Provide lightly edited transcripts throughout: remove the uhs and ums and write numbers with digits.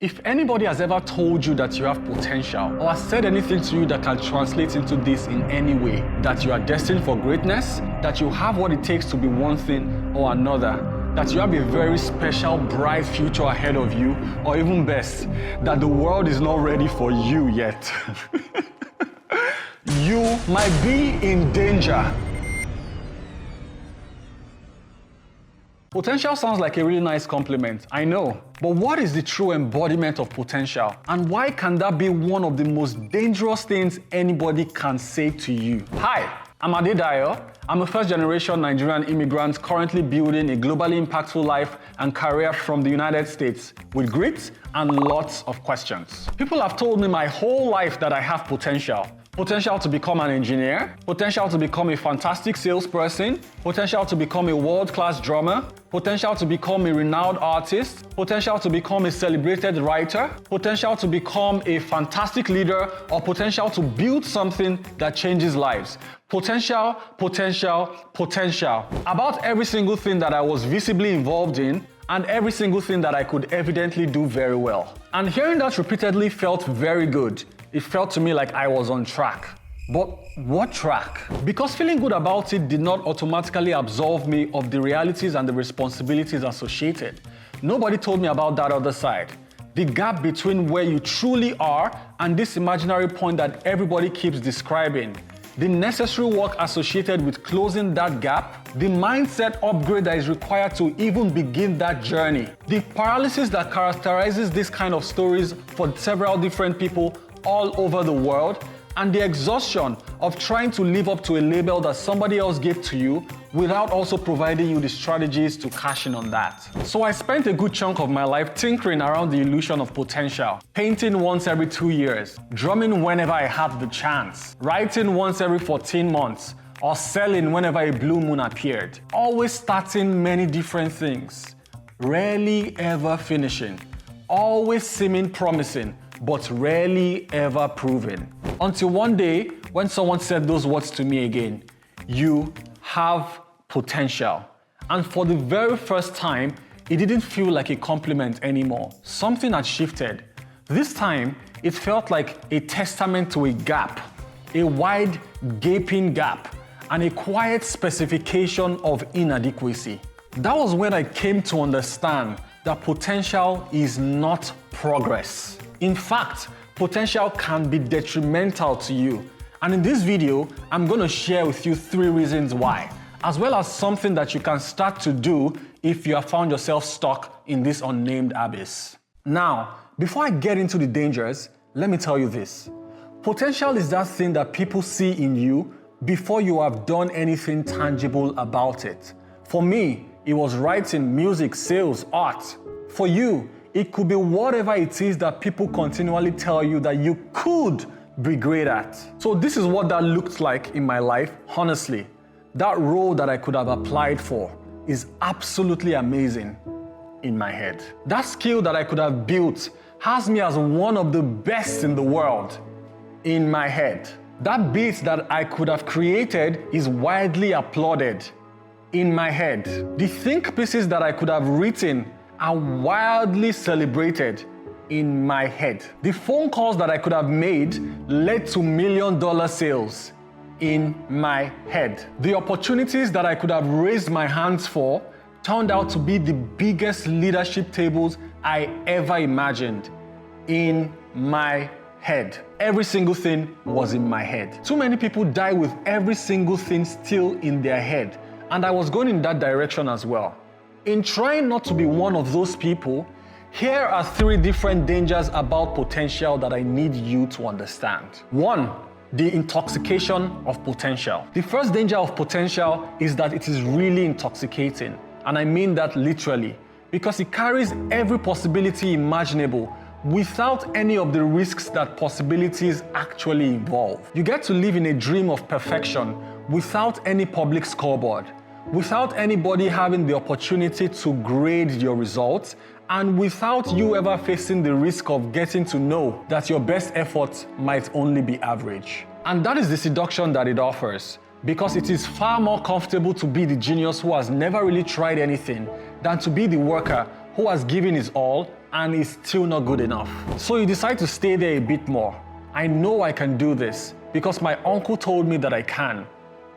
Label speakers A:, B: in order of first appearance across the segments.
A: If anybody has ever told you that you have potential or has said anything to you that can translate into this in any way, that you are destined for greatness, that you have what it takes to be one thing or another, that you have a very special, bright future ahead of you, or even best, that the world is not ready for you yet, you might be in danger. Potential sounds like a really nice compliment, I know. But what is the true embodiment of potential? And why can that be one of the most dangerous things anybody can say to you? Hi, I'm Adedayo. I'm a first-generation Nigerian immigrant currently building a globally impactful life and career from the United States with grit and lots of questions. People have told me my whole life that I have potential. Potential to become an engineer, potential to become a fantastic salesperson, potential to become a world-class drummer, potential to become a renowned artist, potential to become a celebrated writer, potential to become a fantastic leader, or potential to build something that changes lives. Potential, potential, potential. About every single thing that I was visibly involved in, and every single thing that I could evidently do very well. And hearing that repeatedly felt very good. It felt to me like I was on track. But what track? Because feeling good about it did not automatically absolve me of the realities and the responsibilities associated. Nobody told me about that other side. The gap between where you truly are and this imaginary point that everybody keeps describing. The necessary work associated with closing that gap, the mindset upgrade that is required to even begin that journey, the paralysis that characterizes this kind of stories for several different people all over the world, and the exhaustion of trying to live up to a label that somebody else gave to you without also providing you the strategies to cash in on that. So I spent a good chunk of my life tinkering around the illusion of potential, painting once every 2 years, drumming whenever I had the chance, writing once every 14 months, or selling whenever a blue moon appeared. Always starting many different things, rarely ever finishing, always seeming promising, but rarely ever proven. Until one day, when someone said those words to me again, you have potential. And for the very first time, it didn't feel like a compliment anymore. Something had shifted. This time, it felt like a testament to a gap, a wide, gaping gap, and a quiet specification of inadequacy. That was when I came to understand that potential is not progress. In fact, potential can be detrimental to you. And in this video, I'm going to share with you 3 reasons why, as well as something that you can start to do if you have found yourself stuck in this unnamed abyss. Now, before I get into the dangers, let me tell you this. Potential is that thing that people see in you before you have done anything tangible about it. For me, it was writing, music, sales, art. For you, it could be whatever it is that people continually tell you that you could be great at. So this is what that looked like in my life, honestly. That role that I could have applied for is absolutely amazing in my head. That skill that I could have built has me as one of the best in the world in my head. That beat that I could have created is widely applauded in my head. The think pieces that I could have written are wildly celebrated in my head. The phone calls that I could have made led to $1 million sales in my head. The opportunities that I could have raised my hands for turned out to be the biggest leadership tables I ever imagined in my head. Every single thing was in my head. Too many people die with every single thing still in their head, and I was going in that direction as well. In trying not to be one of those people, here are 3 different dangers about potential that I need you to understand. 1, the intoxication of potential. The first danger of potential is that it is really intoxicating. And I mean that literally, because it carries every possibility imaginable without any of the risks that possibilities actually involve. You get to live in a dream of perfection without any public scoreboard, without anybody having the opportunity to grade your results, and without you ever facing the risk of getting to know that your best effort might only be average. And that is the seduction that it offers, because it is far more comfortable to be the genius who has never really tried anything than to be the worker who has given his all and it's still not good enough. So you decide to stay there a bit more. I know I can do this because my uncle told me that I can.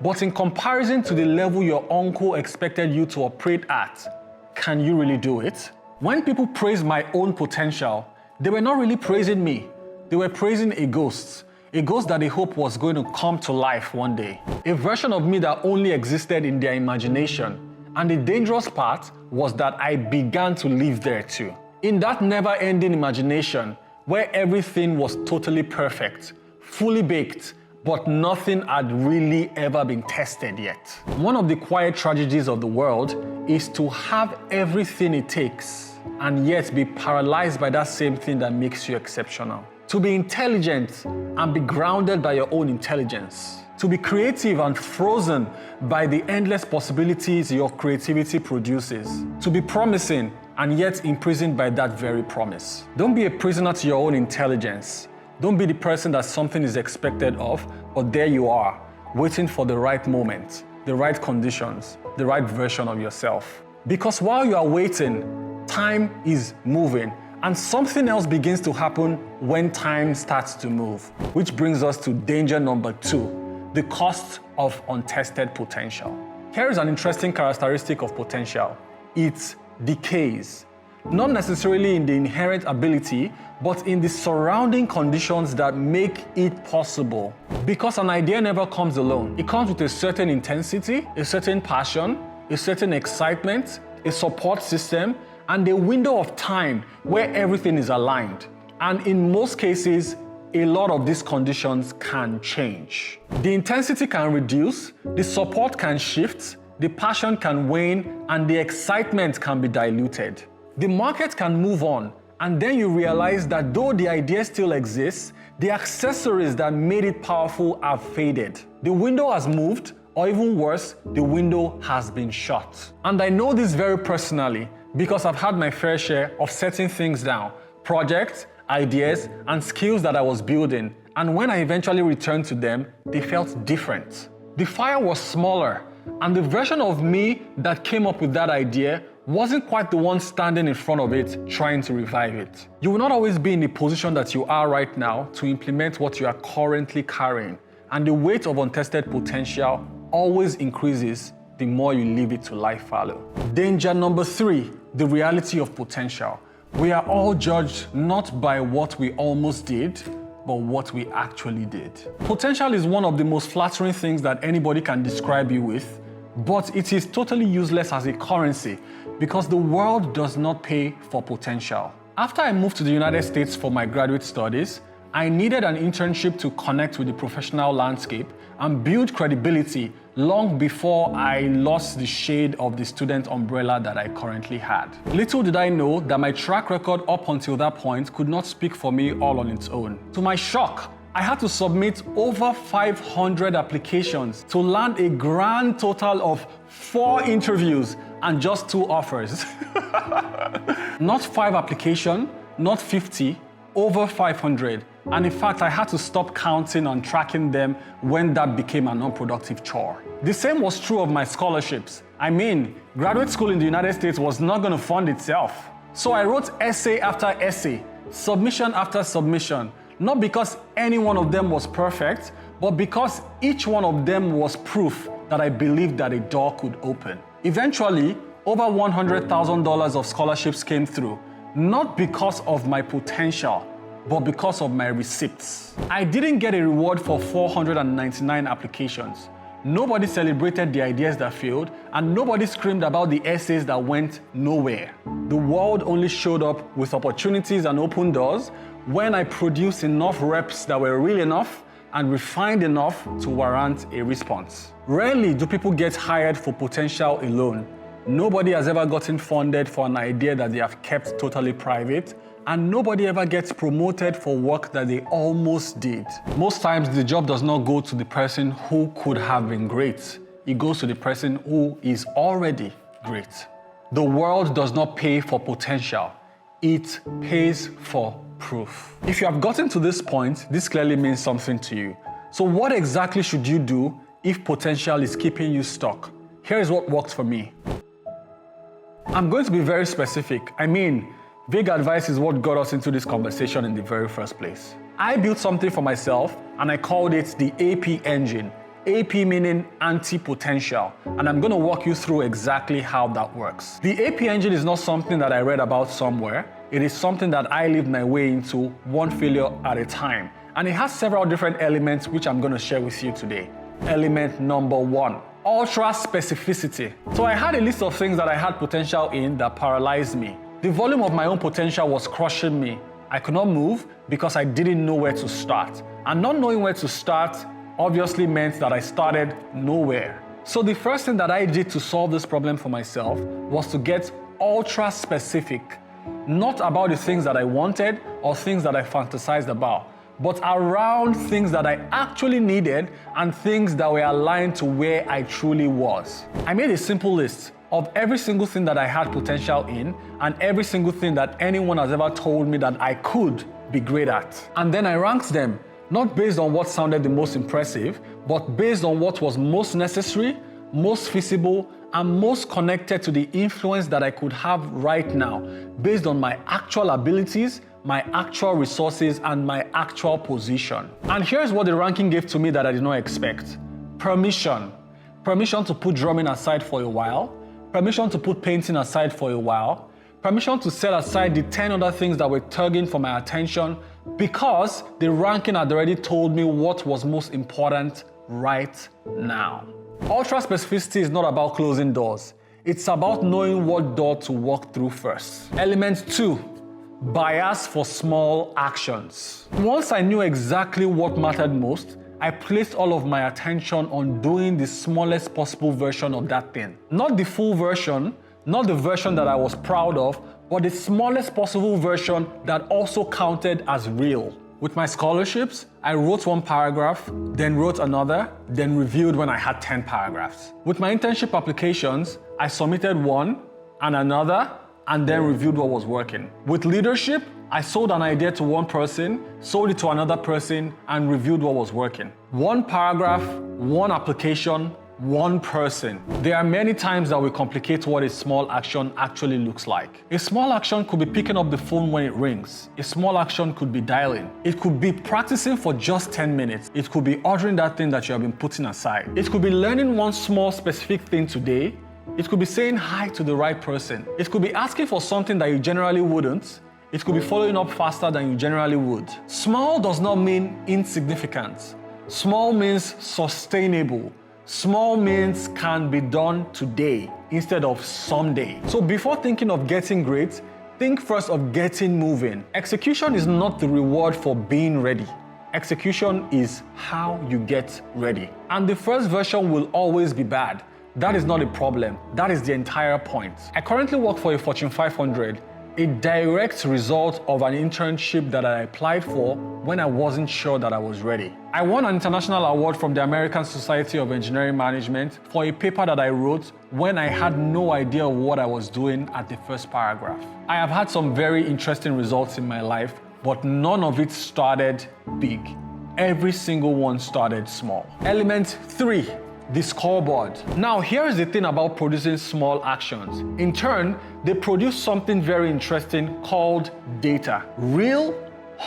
A: But in comparison to the level your uncle expected you to operate at, can you really do it? When people praise my own potential, they were not really praising me. They were praising a ghost that they hoped was going to come to life one day. A version of me that only existed in their imagination. And the dangerous part was that I began to live there too. In that never-ending imagination, where everything was totally perfect, fully baked, but nothing had really ever been tested yet. One of the quiet tragedies of the world is to have everything it takes and yet be paralyzed by that same thing that makes you exceptional. To be intelligent and be grounded by your own intelligence. To be creative and frozen by the endless possibilities your creativity produces. To be promising and yet imprisoned by that very promise. Don't be a prisoner to your own intelligence. Don't be the person that something is expected of, but there you are, waiting for the right moment, the right conditions, the right version of yourself. Because while you are waiting, time is moving, and something else begins to happen when time starts to move. Which brings us to danger number 2, the cost of untested potential. Here is an interesting characteristic of potential. It decays. Not necessarily in the inherent ability, but in the surrounding conditions that make it possible. Because an idea never comes alone. It comes with a certain intensity, a certain passion, a certain excitement, a support system, and a window of time where everything is aligned. And in most cases, a lot of these conditions can change. The intensity can reduce, the support can shift, the passion can wane, and the excitement can be diluted. The market can move on, and then you realize that though the idea still exists, the accessories that made it powerful have faded. The window has moved, or even worse, the window has been shut. And I know this very personally because I've had my fair share of setting things down, projects, ideas, and skills that I was building. And when I eventually returned to them, they felt different. The fire was smaller, and the version of me that came up with that idea wasn't quite the one standing in front of it trying to revive it. You will not always be in the position that you are right now to implement what you are currently carrying, and the weight of untested potential always increases the more you leave it to life fallow. Danger number 3, the reality of potential. We are all judged not by what we almost did, but what we actually did. Potential is one of the most flattering things that anybody can describe you with, but it is totally useless as a currency because the world does not pay for potential. After I moved to the United States for my graduate studies, I needed an internship to connect with the professional landscape and build credibility long before I lost the shade of the student umbrella that I currently had. Little did I know that my track record up until that point could not speak for me all on its own. To my shock, I had to submit over 500 applications to land a grand total of 4 interviews and just 2 offers. Not 5 applications, not 50, over 500. And in fact, I had to stop counting and tracking them when that became an unproductive chore. The same was true of my scholarships. I mean, graduate school in the United States was not going to fund itself. So I wrote essay after essay, submission after submission, not because any one of them was perfect, but because each one of them was proof that I believed that a door could open. Eventually, over $100,000 of scholarships came through, not because of my potential, but because of my receipts. I didn't get a reward for 499 applications. Nobody celebrated the ideas that failed, and nobody screamed about the essays that went nowhere. The world only showed up with opportunities and open doors when I produced enough reps that were real enough and refined enough to warrant a response. Rarely do people get hired for potential alone. Nobody has ever gotten funded for an idea that they have kept totally private, and nobody ever gets promoted for work that they almost did. Most times, the job does not go to the person who could have been great. It goes to the person who is already great. The world does not pay for potential. It pays for proof. If you have gotten to this point, this clearly means something to you. So what exactly should you do if potential is keeping you stuck? Here is what worked for me. I'm going to be very specific. I mean, Vague advice is what got us into this conversation in the very first place. I built something for myself and I called it the AP engine. AP meaning anti-potential, and I'm going to walk you through exactly how that works. The AP engine is not something that I read about somewhere. It is something that I lived my way into, one failure at a time. And it has several different elements which I'm going to share with you today. Element number 1, ultra specificity. So I had a list of things that I had potential in that paralyzed me. The volume of my own potential was crushing me. I could not move because I didn't know where to start. And not knowing where to start obviously meant that I started nowhere. So the first thing that I did to solve this problem for myself was to get ultra specific. Not about the things that I wanted or things that I fantasized about, but around things that I actually needed and things that were aligned to where I truly was. I made a simple list of every single thing that I had potential in and every single thing that anyone has ever told me that I could be great at. And then I ranked them, not based on what sounded the most impressive, but based on what was most necessary, most feasible, and most connected to the influence that I could have right now, based on my actual abilities, my actual resources, and my actual position. And here's what the ranking gave to me that I did not expect. Permission. Permission to put drumming aside for a while. Permission to put painting aside for a while. Permission to set aside the 10 other things that were tugging for my attention because the ranking had already told me what was most important right now. Ultra specificity is not about closing doors. It's about knowing what door to walk through first. Element 2, bias for small actions. Once I knew exactly what mattered most, I placed all of my attention on doing the smallest possible version of that thing. Not the full version, not the version that I was proud of, but the smallest possible version that also counted as real. With my scholarships, I wrote one paragraph, then wrote another, then reviewed when I had 10 paragraphs. With my internship applications, I submitted one and another, and then reviewed what was working. With leadership, I sold an idea to one person, sold it to another person, and reviewed what was working. One paragraph, one application, one person. There are many times that we complicate what a small action actually looks like. A small action could be picking up the phone when it rings. A small action could be dialing. It could be practicing for just 10 minutes. It could be ordering that thing that you have been putting aside. It could be learning one small specific thing today. It could be saying hi to the right person. It could be asking for something that you generally wouldn't. It could be following up faster than you generally would. Small does not mean insignificant. Small means sustainable. Small means can be done today instead of someday. So before thinking of getting great, think first of getting moving. Execution is not the reward for being ready. Execution is how you get ready. And the first version will always be bad. That is not a problem. That is the entire point. I currently work for a Fortune 500, a direct result of an internship that I applied for when I wasn't sure that I was ready. I won an international award from the American Society of Engineering Management for a paper that I wrote when I had no idea what I was doing at the first paragraph. I have had some very interesting results in my life, but none of it started big. Every single one started small. Element 3. The scoreboard. Now, here's the thing about producing small actions. In turn, they produce something very interesting called data. Real,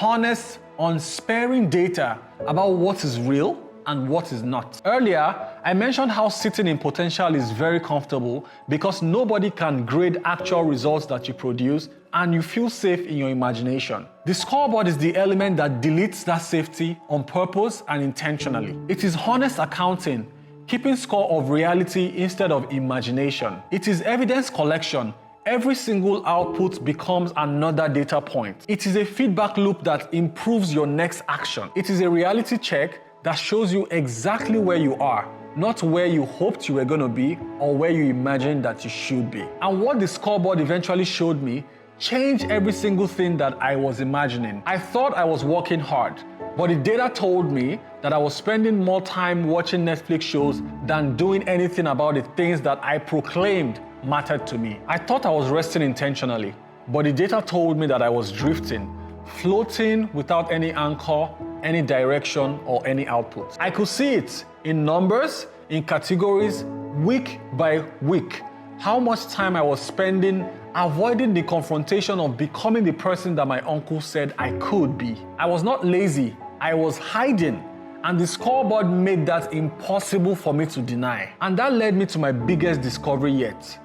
A: honest, unsparing data about what is real and what is not. Earlier, I mentioned how sitting in potential is very comfortable because nobody can grade actual results that you produce and you feel safe in your imagination. The scoreboard is the element that deletes that safety on purpose and intentionally. It is honest accounting, keeping score of reality instead of imagination. It is evidence collection. Every single output becomes another data point. It is a feedback loop that improves your next action. It is a reality check that shows you exactly where you are, not where you hoped you were going to be or where you imagined that you should be. And what the scoreboard eventually showed me changed every single thing that I was imagining. I thought I was working hard, but the data told me that I was spending more time watching Netflix shows than doing anything about the things that I proclaimed mattered to me. I thought I was resting intentionally, but the data told me that I was drifting, floating without any anchor, any direction, or any output. I could see it in numbers, in categories, week by week, how much time I was spending avoiding the confrontation of becoming the person that my uncle said I could be. I was not lazy, I was hiding. And the scoreboard made that impossible for me to deny. And that led me to my biggest discovery yet.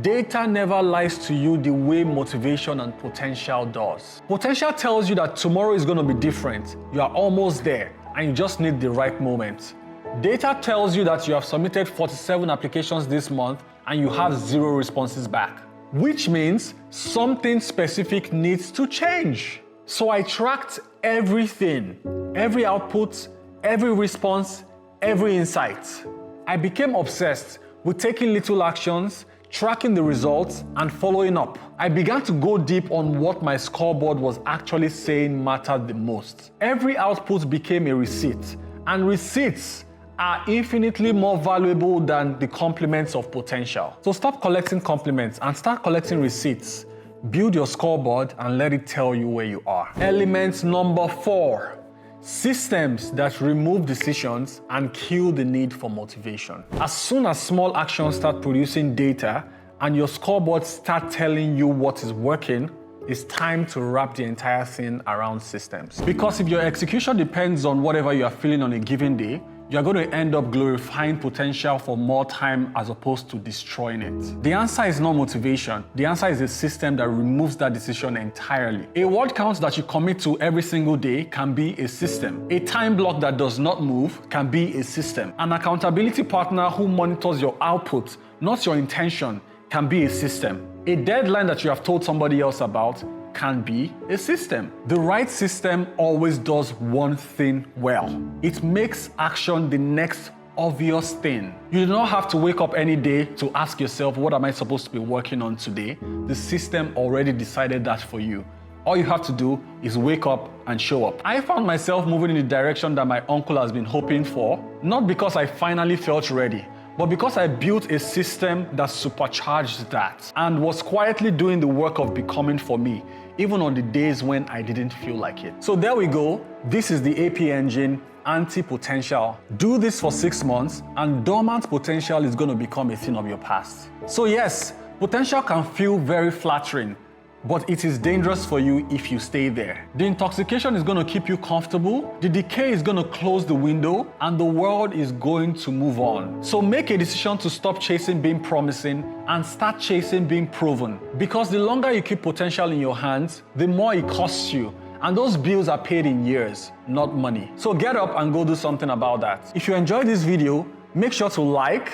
A: Data never lies to you the way motivation and potential does. Potential tells you that tomorrow is going to be different. You are almost there and you just need the right moment. Data tells you that you have submitted 47 applications this month and you have 0 responses back, which means something specific needs to change. So I tracked everything, every output, every response, every insight. I became obsessed with taking little actions, tracking the results, and following up. I began to go deep on what my scoreboard was actually saying mattered the most. Every output became a receipt, and receipts are infinitely more valuable than the compliments of potential. So stop collecting compliments and start collecting receipts. Build your scoreboard and let it tell you where you are. Element number 4. Systems that remove decisions and kill the need for motivation. As soon as small actions start producing data and your scoreboard start telling you what is working, it's time to wrap the entire thing around systems. Because if your execution depends on whatever you are feeling on a given day, you're going to end up glorifying potential for more time as opposed to destroying it. The answer is not motivation. The answer is a system that removes that decision entirely. A word count that you commit to every single day can be a system. A time block that does not move can be a system. An accountability partner who monitors your output, not your intention, can be a system. A deadline that you have told somebody else about can be a system. The right system always does one thing well. It makes action the next obvious thing. You do not have to wake up any day to ask yourself, what am I supposed to be working on today? The system already decided that for you. All you have to do is wake up and show up. I found myself moving in the direction that my uncle has been hoping for, not because I finally felt ready, but because I built a system that supercharged that and was quietly doing the work of becoming for me, even on the days when I didn't feel like it. So there we go. This is the AP Engine anti-potential. Do this for 6 months and dormant potential is going to become a thing of your past. So yes, potential can feel very flattering, but it is dangerous for you if you stay there. The intoxication is going to keep you comfortable, the decay is going to close the window, and the world is going to move on. So make a decision to stop chasing being promising and start chasing being proven. Because the longer you keep potential in your hands, the more it costs you. And those bills are paid in years, not money. So get up and go do something about that. If you enjoyed this video, make sure to like,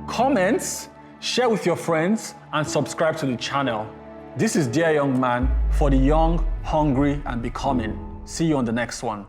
A: comment, share with your friends, and subscribe to the channel. This is Dear Young Man for the young, hungry, and becoming. See you on the next one.